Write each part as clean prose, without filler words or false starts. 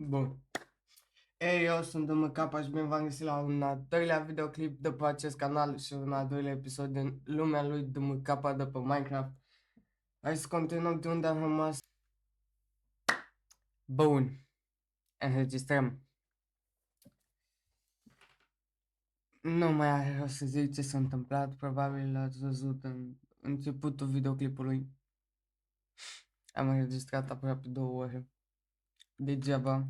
Bun. Ei, eu sunt Capa și bine v-am găsit la un al doilea videoclip de pe acest canal și un al doilea episod din lumea lui Capa de pe Minecraft. Hai să continuăm de unde am rămas. Bun. Înregistrăm. Nu mai are rost să zic ce s-a întâmplat, probabil ați văzut în începutul videoclipului. Am înregistrat aproape 2 ore. Degeaba.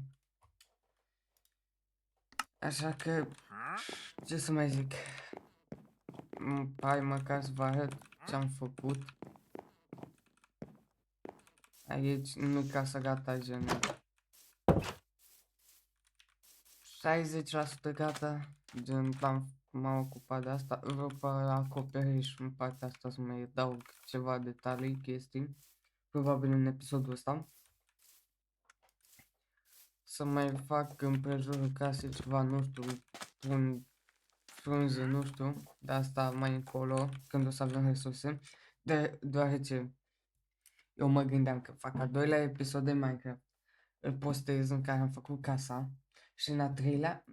Așa că, ce să mai zic? Hai măcar să vă arăt ce am făcut. Aici nu casa gata, gen 60% gata, gen m-am ocupat de asta. Vreau pe acoperiș în partea asta să mai adaug ceva detalii, chestii, probabil în episodul ăsta. Să mai fac împrejurul casei ceva, nu știu, un frunze, nu știu, de asta mai încolo, când o să avem resurse, deoarece eu mă gândeam că fac al doilea episod de Minecraft, îl postez în care am făcut casa și în a treilea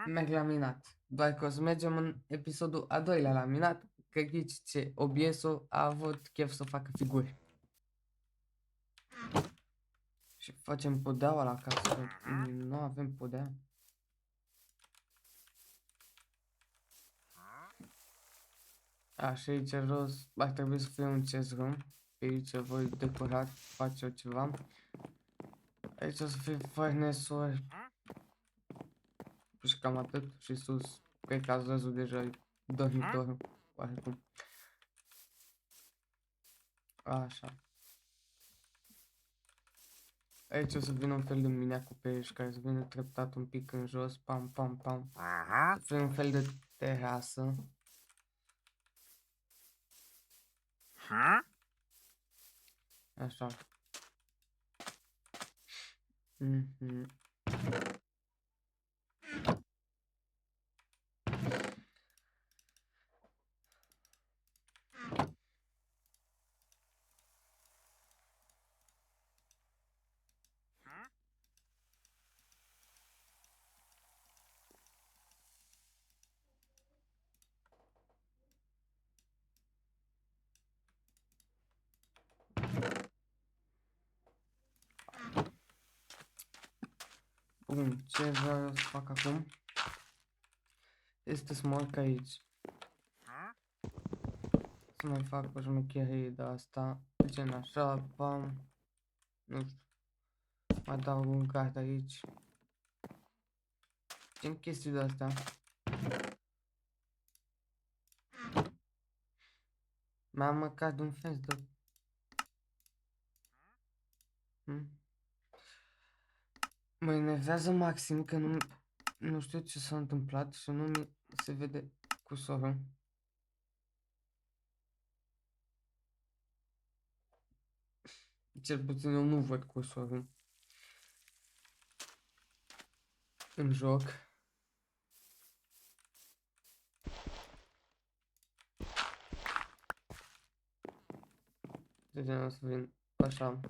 merg la minat. Doar că o să mergem în episodul a doilea la minat, că ghici ce, OBS-ul a avut chef să facă figuri. Și facem podeaua la casă, nu avem podea. Așa, aici jos ar trebui să fie un chest room. Pe aici voi decora, face eu ceva. Aici o să fie furnace-uri. Și cam atât. Și sus, cred că ați văzut deja dormitorul. Oarecum. Așa. Aici o să vină un fel de mini acoperiș care să vină treptat un pic în jos. Pam, pam, pam. Să fie un fel de terasă. Așa. Bun, ce vreau să fac acum este să mă urc aici. Să mai fac o șmecherie de asta, gen așa, pam, nu știu, mai dau un gard aici. Gen chestii de astea. Mi-am măcat de un fence de... Mă enervează maxim că nu știu ce s-a întâmplat și nu mi se vede cursorul. Cel puțin eu nu văd cursorul în joc. Deci o să vin așa.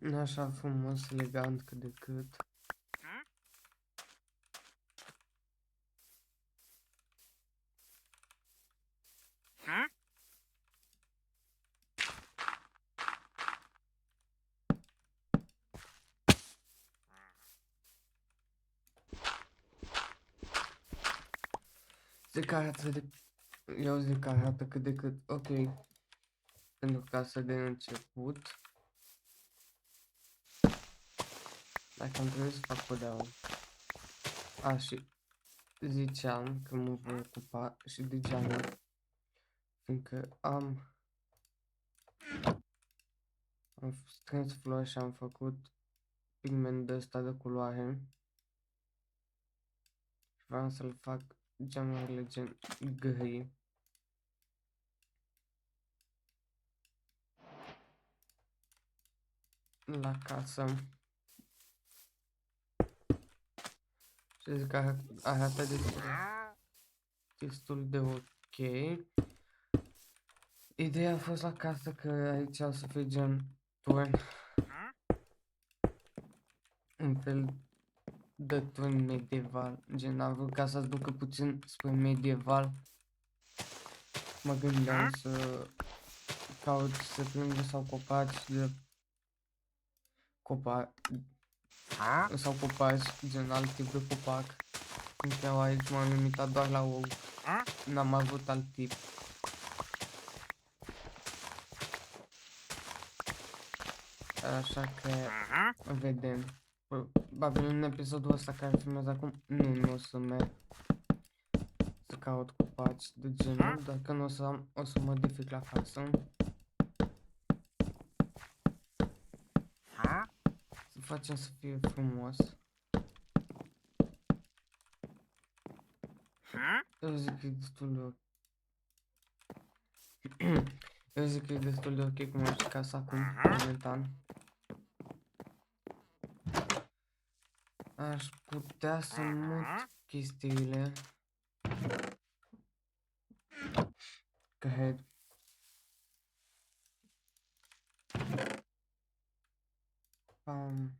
Așa frumos, elegant cât de cât. Zic că arată de... Eu zic că arată cât de cât ok. Pentru casa de început. Dacă am trebuit să fac podeaua. A, și ziceam că mă voi ocupa și de geamuri. Fiindcă am strâns flori și am făcut pigment de ăsta de culoare. Și vreau să-l fac geamurile gen gri. La casă. Și zic că arată destul de ok. Ideea a fost la casă că aici o să fie gen turn. Un fel de turn medieval. Gen am vrut ca să ducă puțin spre medieval. Mă gândeam să caut să prind sau copaci de copaci sau copaci gen alt tip de copac. Încă aici m-am limitat doar la ou. N-am avut alt tip. Așa că vedem. Probabil în episodul ăsta care filmez acum nu o să merg să caut copaci de genul, dacă nu o să modific la casă. Să facem să fie frumos. Eu zic că e destul de ok. Eu zic că e destul de ok cum arată casa acum, momentan. Aș putea să mut chestiile. Cred. Mm.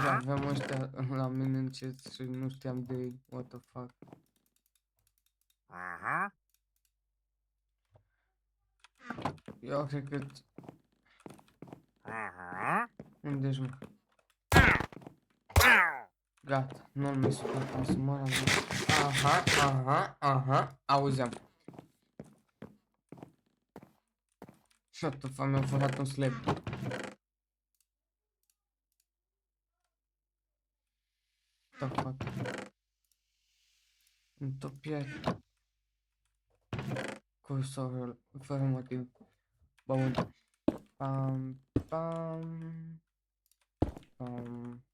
Aveam ăștia la mine încet și nu știam de ei, what the fuck. Eu cred că... Unde-și mă? Gata, nu-l mai suportam să mor. Aha, auzeam. What the fuck, mi-a furat un slab. What the fuck. Întopia cursorul fără motiv. Bun. Pam, pam, pam.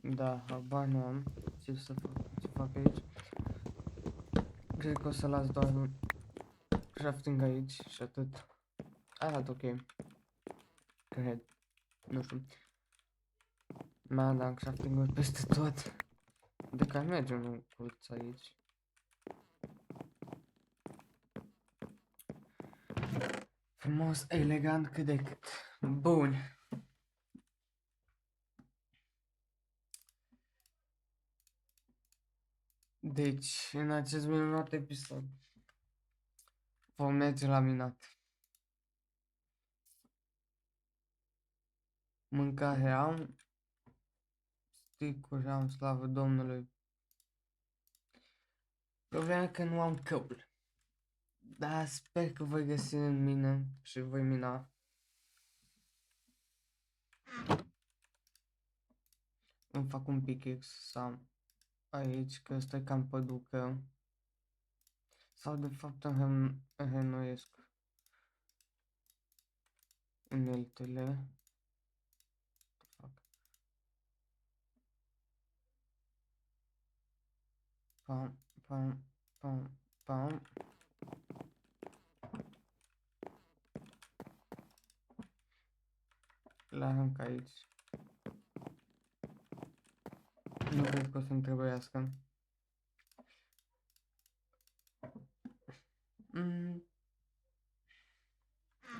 Da, habar nu am ce să fac, ce fac aici. Cred că o să las doar un crafting aici și atât. Arată ok. Cred. Nu știu. Man, am crafting-uri peste tot. De care mergem un curț aici. Frumos, elegant cât de cât. Bun. Deci, în acest minunat episod vom merge la minat. Mâncare am, sticuri am, slavă Domnului. Problema e că nu am căul. Dar sper că voi găsi în mine și voi mina. Îmi fac un pickaxe să am aici, că ăsta e cam păducă. Sau de fapt înhăinuiesc uneltele. Fac. Pam, pam, pam, pam. La arunc aici. Nu cred că o să-mi trebuiască.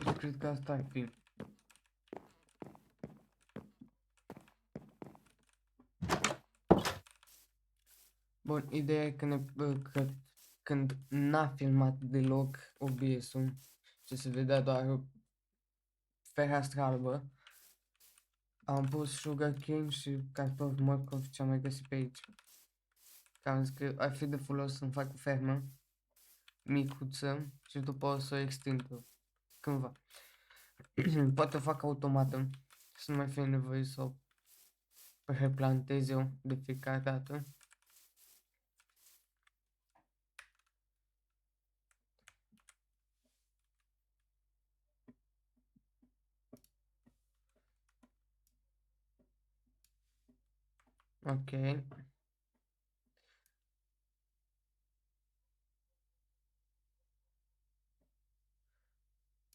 Eu cred că asta ar fi. Bun, ideea e că când n-a filmat deloc OBS-ul și se vedea doar fereastră albă, am pus sugarcane și cartofi morcovi ce am mai găsit pe aici. Că am zis că ar fi de folos să-mi fac o fermă micuță și după o să o extind cândva. Poate o fac automată, să nu mai fie nevoie să o replantez eu de fiecare dată. Ok.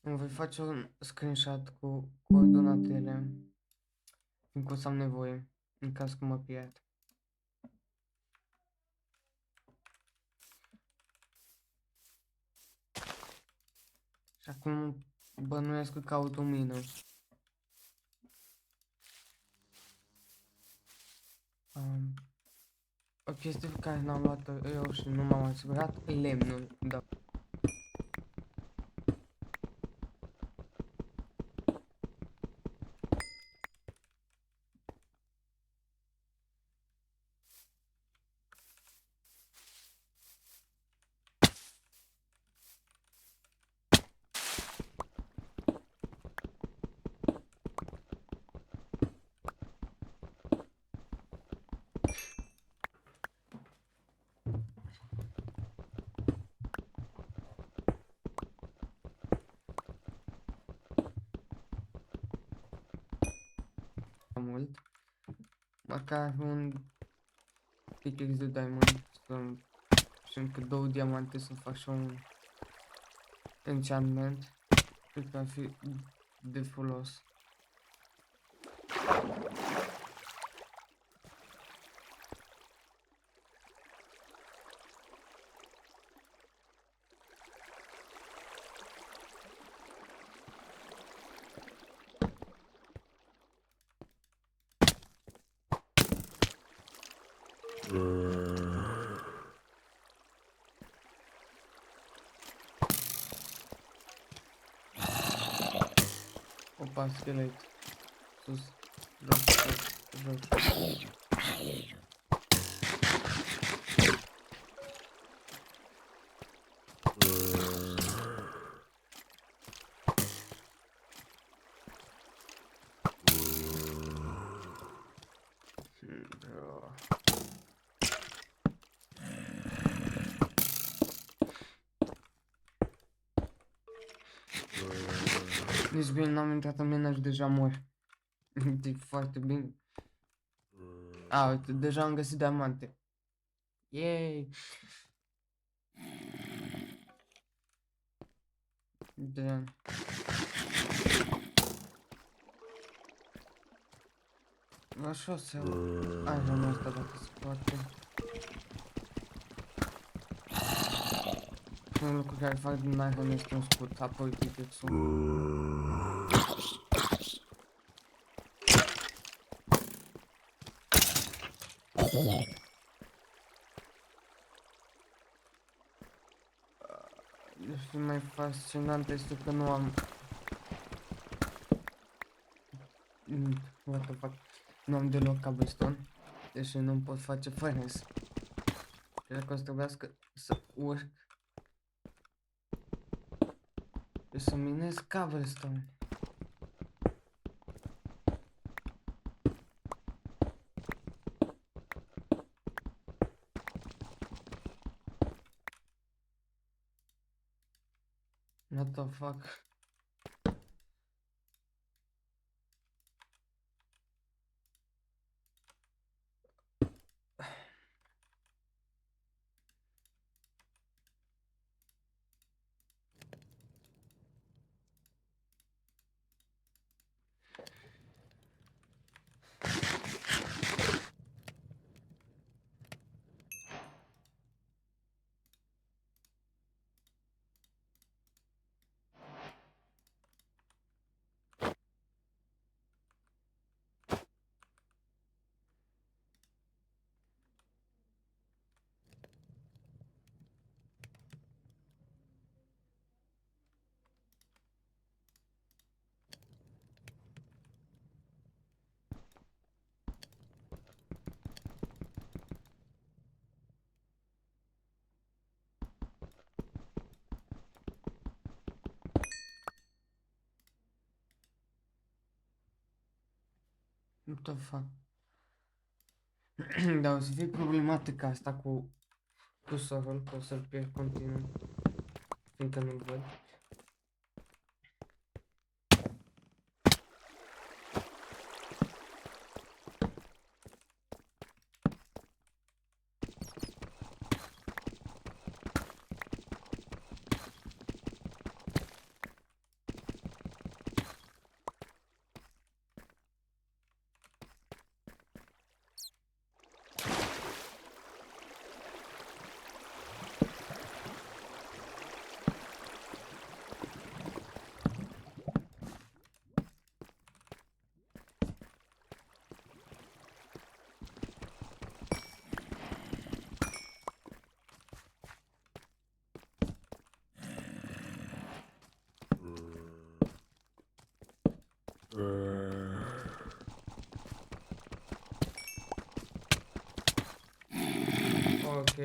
Îmi voi face un screenshot cu coordonatele, fiindcă o să am nevoie, în caz că mă pierd. Și acum bănuiesc că caut o mină. O chestie pe care n-am luat eu și nu m-am asigurat, lemnul, da. Mult. Măcar un pickaxe de diamond și încă 2 diamante să fac și un enchantment. Cred că ar fi de folos. Opa, schelet. Sus. Jos. Bro. Nici bine n-am intrat în mine și deja mor. E foarte bine. A, uite, deja am găsit diamante. Yay! De... Așa o să iau. Iron ăsta dacă se poate. Un lucru care fac din iron este un scut, apoi pickaxe-ul. Și mai fascinant este că nu am What the fuck? Nu am deloc cobblestone. Deci nu pot face furnace. Cred că o să trebuiască să urc. Deci să minez cobblestone. What the fuck? What the fuck? Dar o să fie problematica asta cu sorul, că o să-l pierd continuu. Fiindcă nu-l văd. Ok.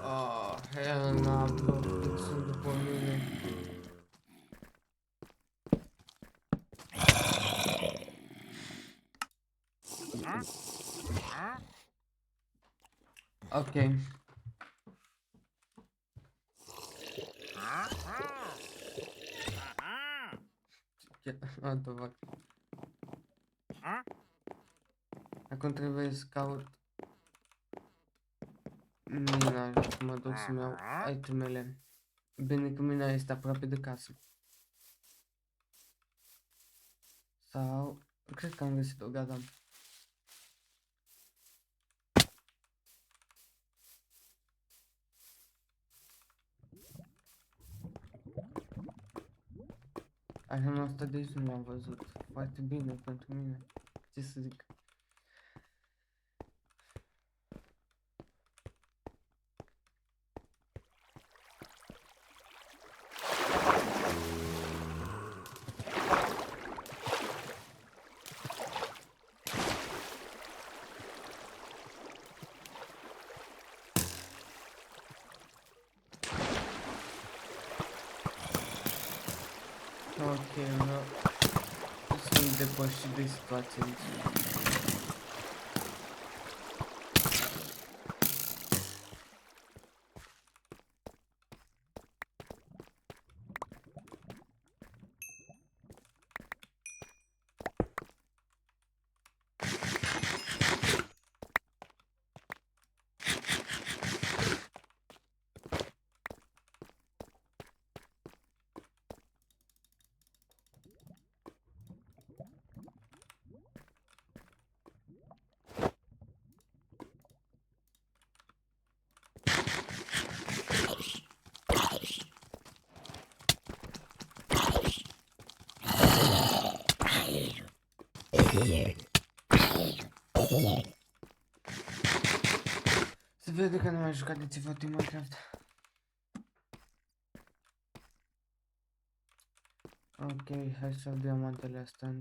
Oh, hell no, bro. Cât sunt după mine. Ok. What the fuck? Acum trebuie să caut mina și mă duc să-mi iau itemele. Bine că mina este aproape de casă. Sau... Cred că am găsit o gata. Așa asta de aici nu l-am văzut. Foarte bine pentru mine. Ce să zic? Ok, nu. Sunt depășit de situație aici. Se vede că nu mai jucat de ceva timp Minecraft. Ok, hai să iau diamantele astea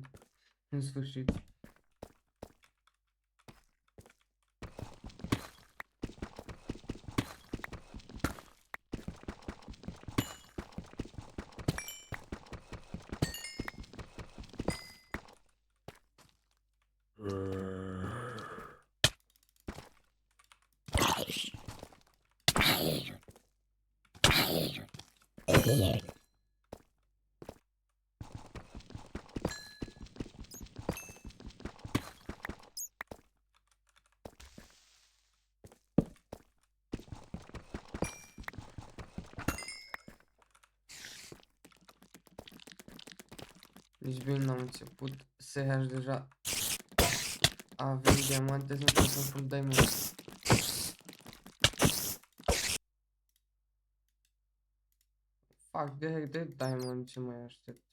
în sfârșit. Deci bine am început SH deja. Avem diamante, nu trebuie să-mi pun diamond. Fac de diamond, ce mai aștept?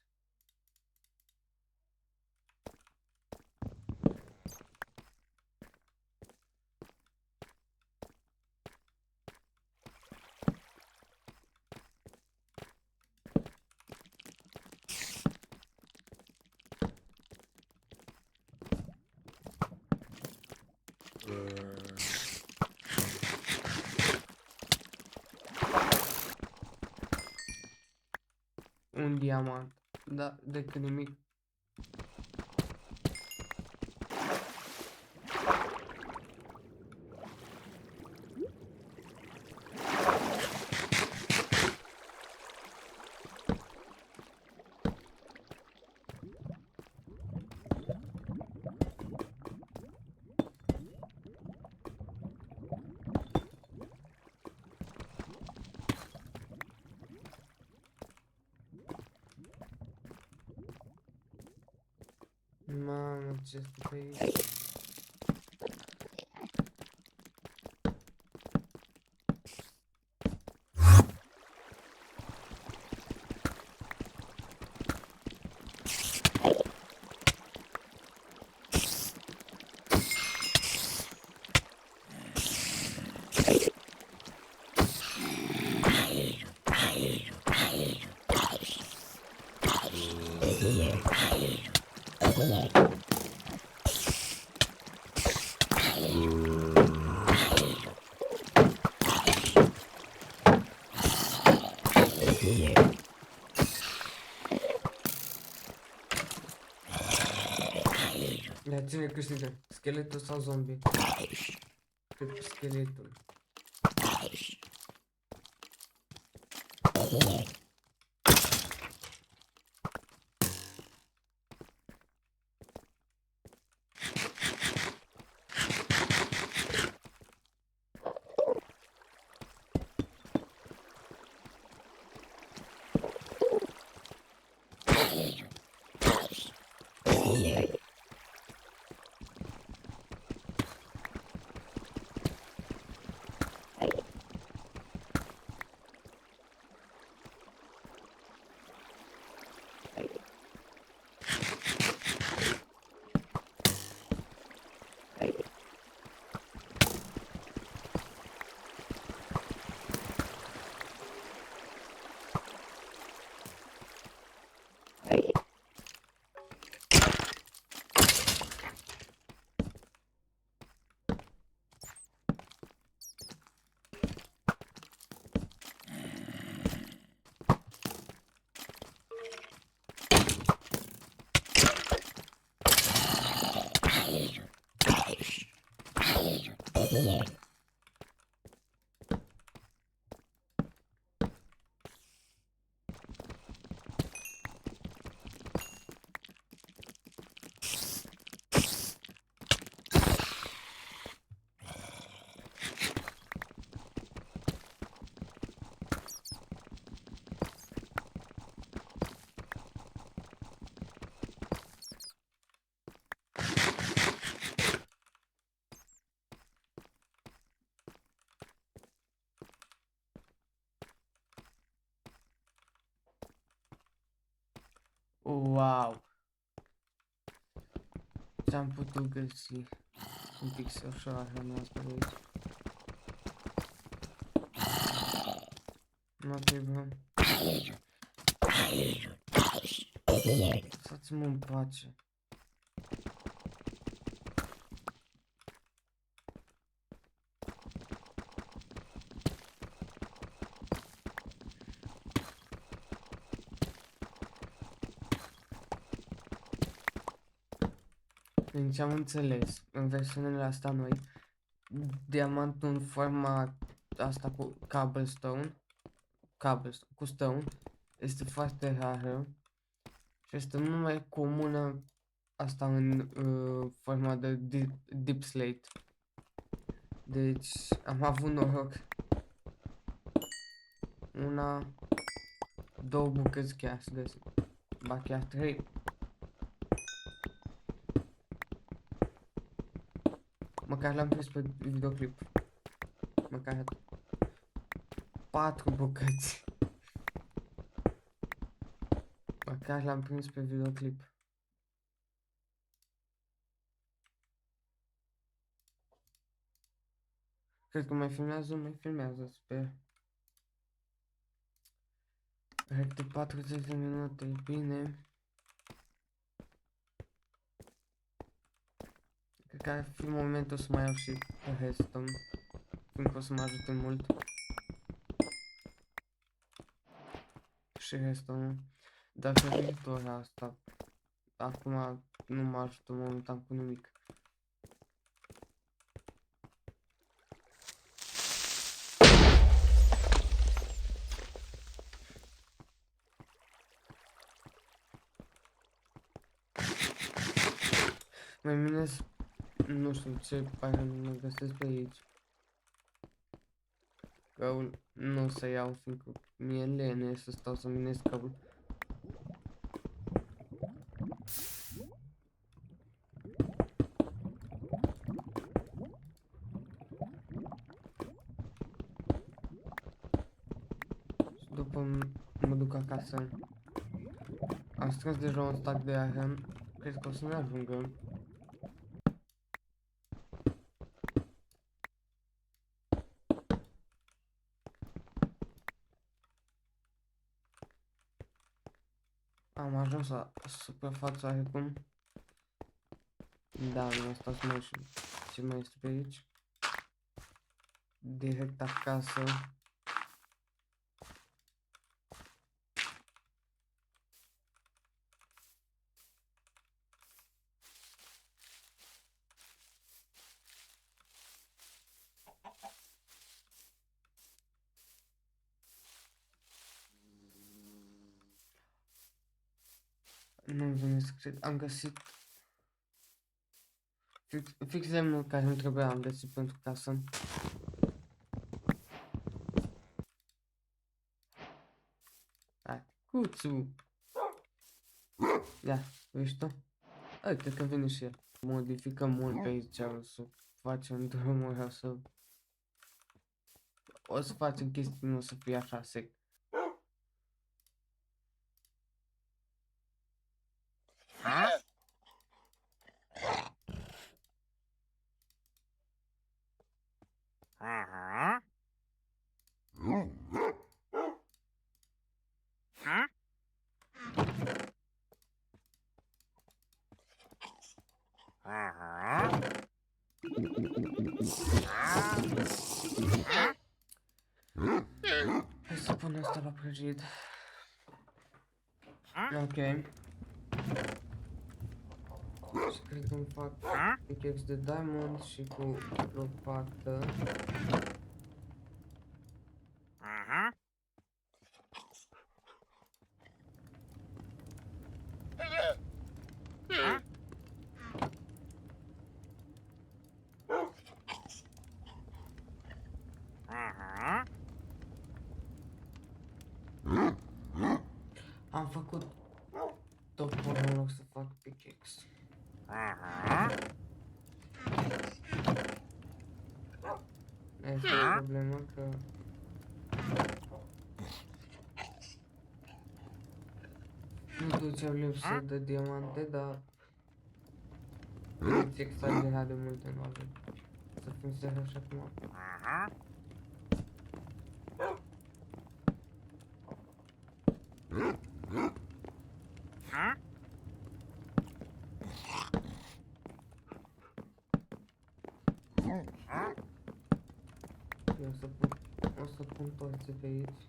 Un diamant. Da, decât nimic. Mamă, ce stă pe aici? Dar cine câștigă? Scheletul sau zombie? Cred că scheletul. Wow! Ce-am putut găsi? un pic să așa hrana asta de aici. Ok, bro. Lăsați-mă în pace. Din ce am înțeles, în versiunile astea noi, diamantul în forma asta cu cobblestone, cu stone, este foarte rară și este mult mai comună asta în forma de deep slate. Deci am avut noroc. Două bucăți chiar să găsim. Ba chiar 3. Măcar l-am prins pe videoclip. Măcar 4 bucăți. Măcar l-am prins pe videoclip. Cred că mai filmează, sper. Cred de 40 de minute, bine. Cred că ar fi momentul să mai iau și restul. Fiindcă o să mă ajute mult. Și restul. Dar pe viitor asta. Acum nu mă ajută momentan cu nimic. Mai minez, nu știu ce pare mă găsesc pe aici. Căul nu o să iau, fiindcă mi-e lene să stau să minez căul. Și după mă duc acasă. Am strâns deja un stack de iron. Cred că o să ne ajungă. Am ajuns la suprafața acum. Da, nu asta să mai știu ce mai este pe aici. Direct acasă. Nu-mi vine să cred. Am găsit fix lemnul care îmi trebuia, am găsit pentru casă. Hai, cuțu! Ia, vezi tu? Uite că vine și el. Modificăm mult pe aici, o să facem drumuri, o să facem chestii, nu o să fie așa sec. Hai să pun asta la prăjit. Ok. Și cred că îmi fac pickaxe de diamond și cu lopată. Am făcut topor în loc să fac pickaxe. Este o problemă că nu duceam lipsă de diamante, dar Vedeți exagerat de multe noave. Să fim serioși acum. Eu o să pun porții pe aici.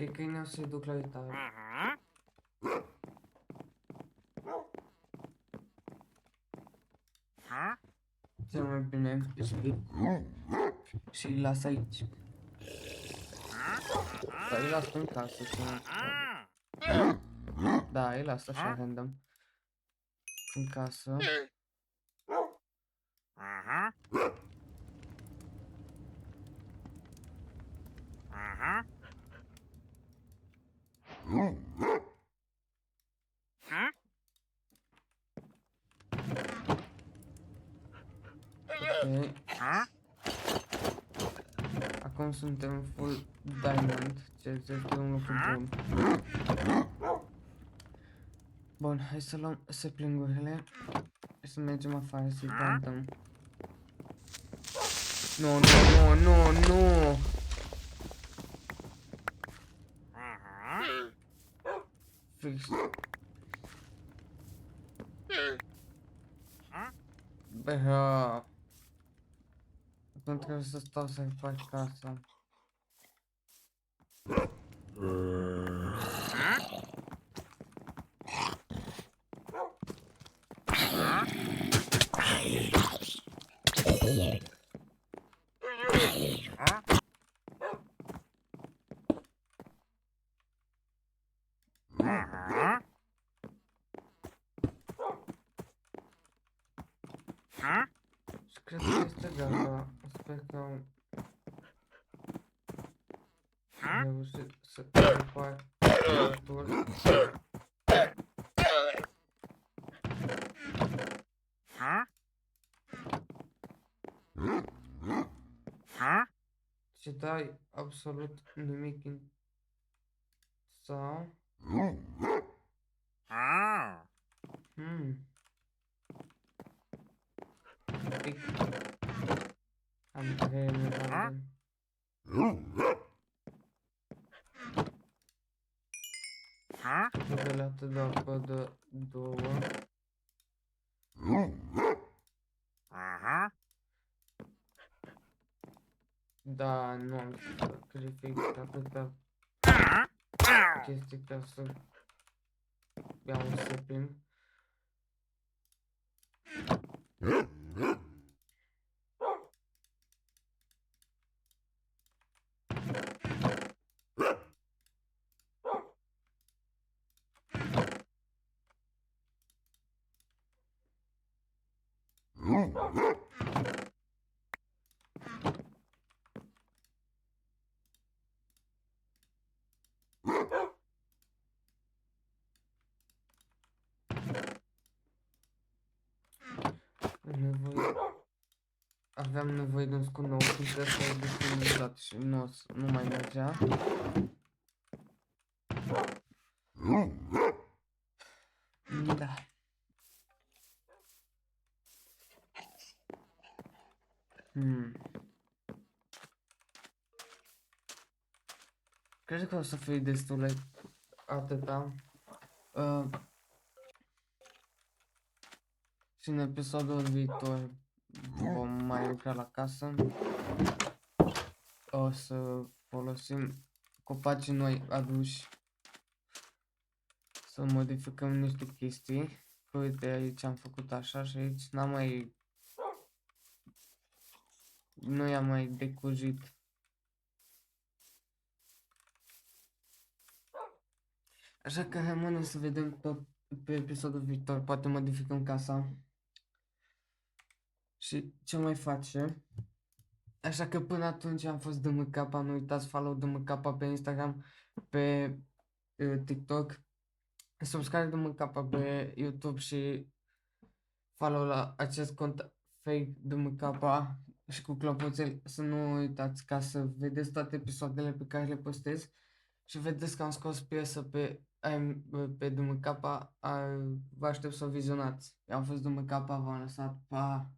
Ok, câinea o să-i duc la uitare. Cel mai bine și îi las aici. Sau îi las în casă. Da, îi las așa random. În casă. Ok. Acum suntem full diamond, ceea ce este un lucru bun. Bun, hai să luăm saplingurile și să mergem afară să-i plantăm. Nu, nu, nu, nu, nu! Fix. Bă, nu trebuie să stau să fac casa. Și cred că este gata. Sper că am reușit să fac totul. Și dai absolut nimic în sau. Pic. Am 3 emeralde. Revelată de apă de 2. Da, nu am sacrific atâta chestii ca să iau un sapling. Aveam nevoie de un scut nou, când ăsta e disponibilitate și nu mai mergea. Da. Cred că o să fie destule atâta. Și în episodul viitor vom mai lucra la casă. O să folosim copacii noi aduși să modificăm niște chestii. Uite, aici am făcut așa și aici nu i-am mai decujit Așa că rămâne să vedem pe episodul viitor. Poate modificăm casa și ce mai face. Așa că până atunci am fost DMK, nu uitați follow DMK pe Instagram, pe TikTok, subscribe DMK pe YouTube și follow la acest cont fake DMK și cu clopoțel, să nu uitați ca să vedeți toate episoadele pe care le postez și vedeți că am scos piesă pe DMK, vă aștept să o vizionați. Eu am fost DMK, v-am lăsat, pa!